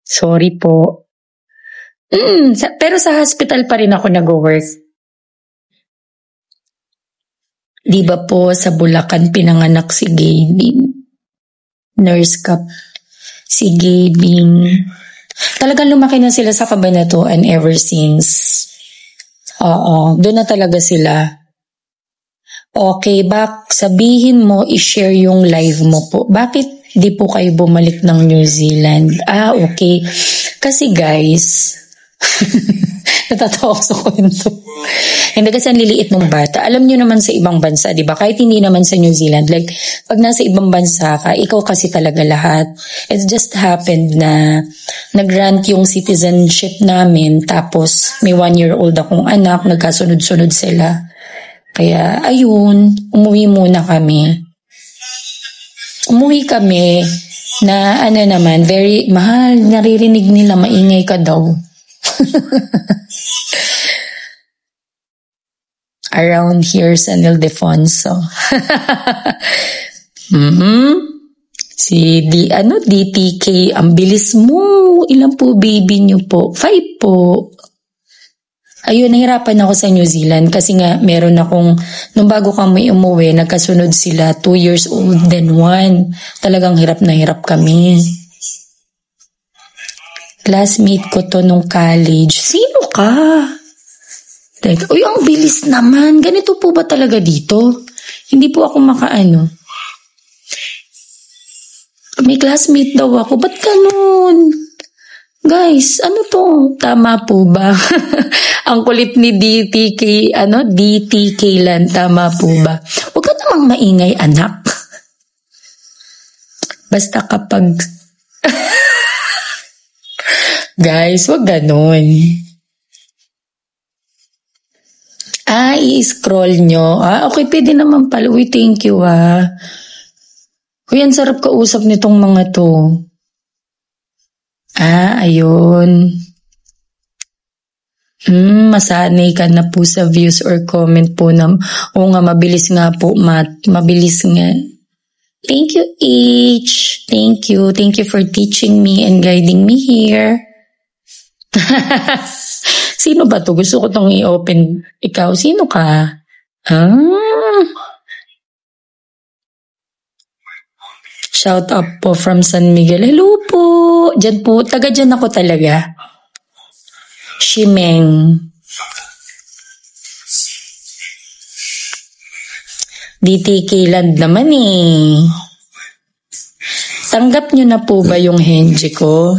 Sorry po. Pero sa hospital pa rin ako nag-work. Di ba po sa Bulacan pinanganak si Gabing? Nurse ka. Si Gabing. Talagang lumaki na sila sa Cabanatuan ever since. Oo, doon na talaga sila. Okay, sabihin mo, i-share yung live mo po. Bakit di po kayo bumalik ng New Zealand? Okay. Kasi guys, natatawa ko sa kwento. Hindi kasi ang liliit ng bata. Alam nyo naman sa ibang bansa, di ba? Kahit hindi naman sa New Zealand. Like, pag nasa ibang bansa ka, ikaw kasi talaga lahat. It just happened na nag-grant yung citizenship namin. Tapos, may 1-year-old akong anak. Nagkasunod-sunod sila. Kaya, ayun, umuwi muna kami. Umuwi kami na naman, very mahal, naririnig nila, maingay ka daw. Around here, San Ildefonso. Si DTK, ang bilis mo. Ilan po baby niyo po? 5 po. Ayun, nahirapan ako sa New Zealand kasi nga meron akong, nung bago kami umuwi, nagkasunod sila, 2 years old, then 1. Talagang hirap na hirap kami. Classmate ko to nung college. Sino ka? Uy, ang bilis naman. Ganito po ba talaga dito? Hindi po ako makaano. May classmate daw ako. Ba't ganun? Guys, ano to? Tama po ba? Ang kulit ni DTK, DTK lang. Tama po ba? Huwag ka namang maingay, anak. Basta kapag... Guys, wag ganun. I-scroll nyo. Okay, pwede naman pala. Uy, thank you, Uy, ang sarap kausap nitong mga to. Ayun. Masanay ka na po sa views or comment po na, nga, mabilis nga po, mabilis nga. Thank you, H. Thank you. Thank you for teaching me and guiding me here. Sino ba to? Gusto ko tong i-open. Ikaw, sino ka? Shout out po from San Miguel. Hello po. Diyan po. Taga dyan ako talaga. Shimeng. DTK land naman Tanggap nyo na po ba yung henji ko?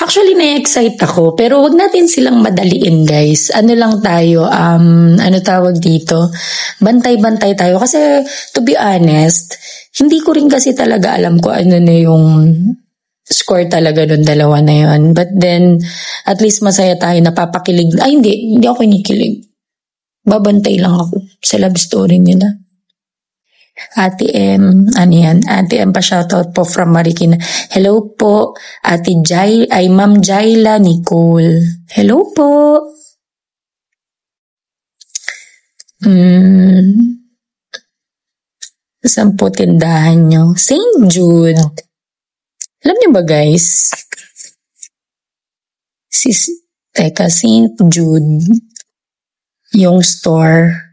Actually, na-excite ako. Pero wag natin silang madaliin, guys. Ano lang tayo, ano tawag dito? Bantay-bantay tayo. Kasi, to be honest, hindi ko rin kasi talaga alam ko ano na yung score talaga ng dalawa na yun. But then, at least masaya tayo, napapakilig. Ay, hindi ako kinikilig. Babantay lang ako sa love story nila. Ate M, Ate M pa shoutout po from Marikina. Hello po, Ma'am Jaila Nicole. Hello po. Saan po tindahan nyo? St. Jude. Alam niyo ba guys? St. Jude. Yung store.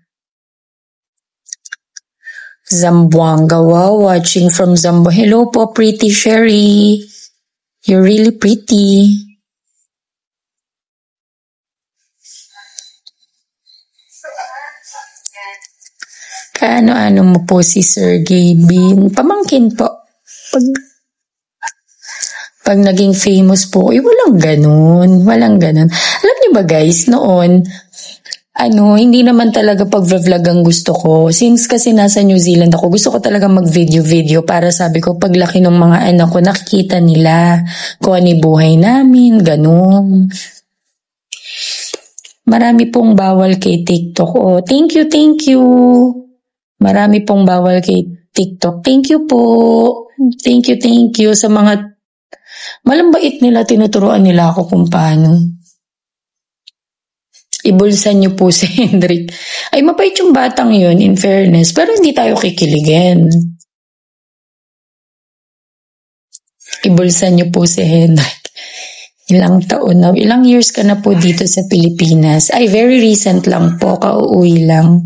Zamboanga. Wow, watching from Zamboanga. Hello po, pretty Sherry. You're really pretty. Kaano-ano mo po si Sir Gabin? Pamangkin po. Pag naging famous po, walang ganun. Walang ganun. Alam niyo ba guys, noon, hindi naman talaga pag-vlog ang gusto ko. Since kasi nasa New Zealand ako, gusto ko talaga mag-video para sabi ko, paglaki ng mga anak ko, nakikita nila kung ano buhay namin, ganun. Marami pong bawal kay TikTok. Oh, thank you. Marami pong bawal kay TikTok. Thank you po. Thank you sa mga malambait nila, tinuturuan nila ako kung paano. Ibulsan niyo po si Hendrik. Ay, mapait yung batang yun, in fairness. Pero hindi tayo kikiligin. Ibulsa niyo po si Henrik. Ilang taon na, ilang years ka na po dito sa Pilipinas? Ay, very recent lang po, kauuwi lang.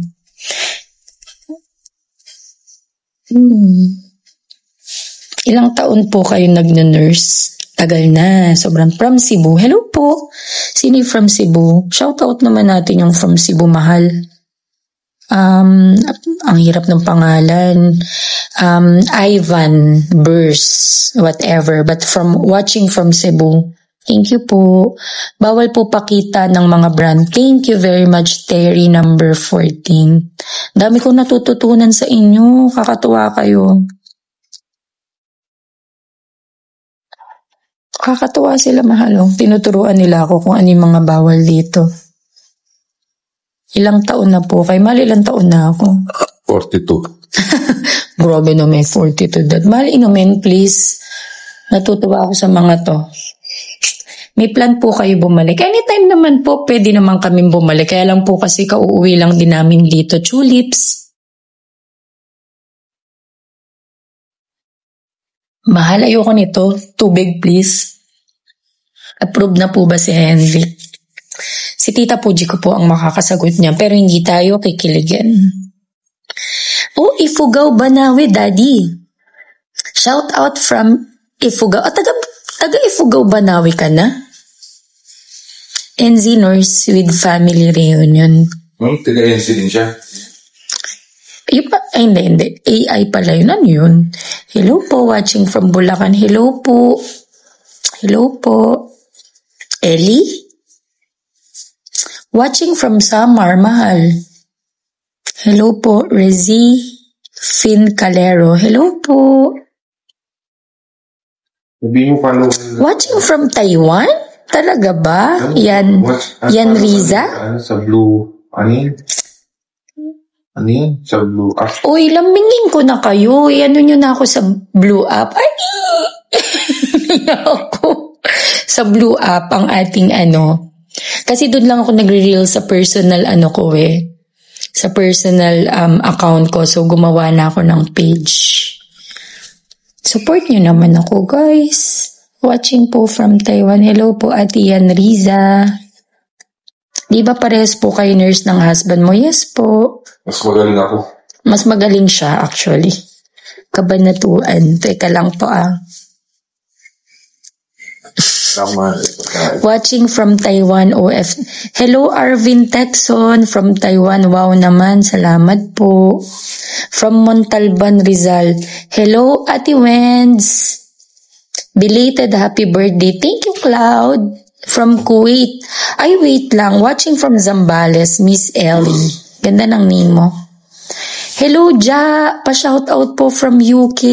Ilang taon po kayo nag-nurse? Tagal na, sobrang from Cebu. Hello po, sino from Cebu? Shout out naman natin yung from Cebu, mahal. Ang hirap ng pangalan. Ivan, Burst, whatever. But from watching from Cebu, thank you po. Bawal po pakita ng mga brand. Thank you very much, Terry number 14. Dami ko natututunan sa inyo. Kakatuwa kayo. Kakatuwa sila, mahal. Tinuturuan nila ako kung ano yung mga bawal dito. Ilang taon na po kayo? Mahal, ilang taon na ako? 42. Grabe na may 42 dad. Mahal, inumin, please. Natutuwa ako sa mga to. May plan po kayo bumalik. Anytime naman po, pwede naman kami bumalik. Kaya lang po kasi kauuwi lang din namin dito. Tulips. Mahal, ayoko nito. Tubig, please. Approve na po ba si Henry? Si Tita Puji ko po ang makakasagot niya, pero hindi tayo kikiligin. Oh, Ifugao Banawe, Daddy. Shout out from Ifugao. Taga Ifugao Banawe ka na? NZ Nurse with Family Reunion. Taga-NC din siya. Hindi. AI pala yun. Ano yun? Hello po, watching from Bulacan. Hello po. Ellie? Watching from Samar, mahal. Hello po, Rezi Fin Calero. Hello po. Watching from Taiwan? Talaga ba? Yan Riza? Sa Blue, ano yan? Sa Blue App. Uy, lambingin ko na kayo. Ano nyo na ako sa Blue App. Ay, ako. Sa Blue App, ang ating Kasi doon lang ako nagre-reel sa personal sa personal account ko. So, gumawa na ako ng page. Support nyo naman ako, guys. Watching po from Taiwan. Hello po, Ate Yan Riza. Di ba parehas po kayo nurse ng husband mo? Yes po. Mas magaling ako. Mas magaling siya, actually. Kabanatuan. Teka lang po Watching from Taiwan, OF. Hello, Arvin Texon from Taiwan. Wow naman, salamat po. From Montalban, Rizal. Hello, Ate Wends. Belated happy birthday. Thank you, Cloud. From Kuwait. Ay, wait lang. Watching from Zambales, Miss Ellie. Ganda ng name mo. Hello, Ja. Pa-shoutout po from UK.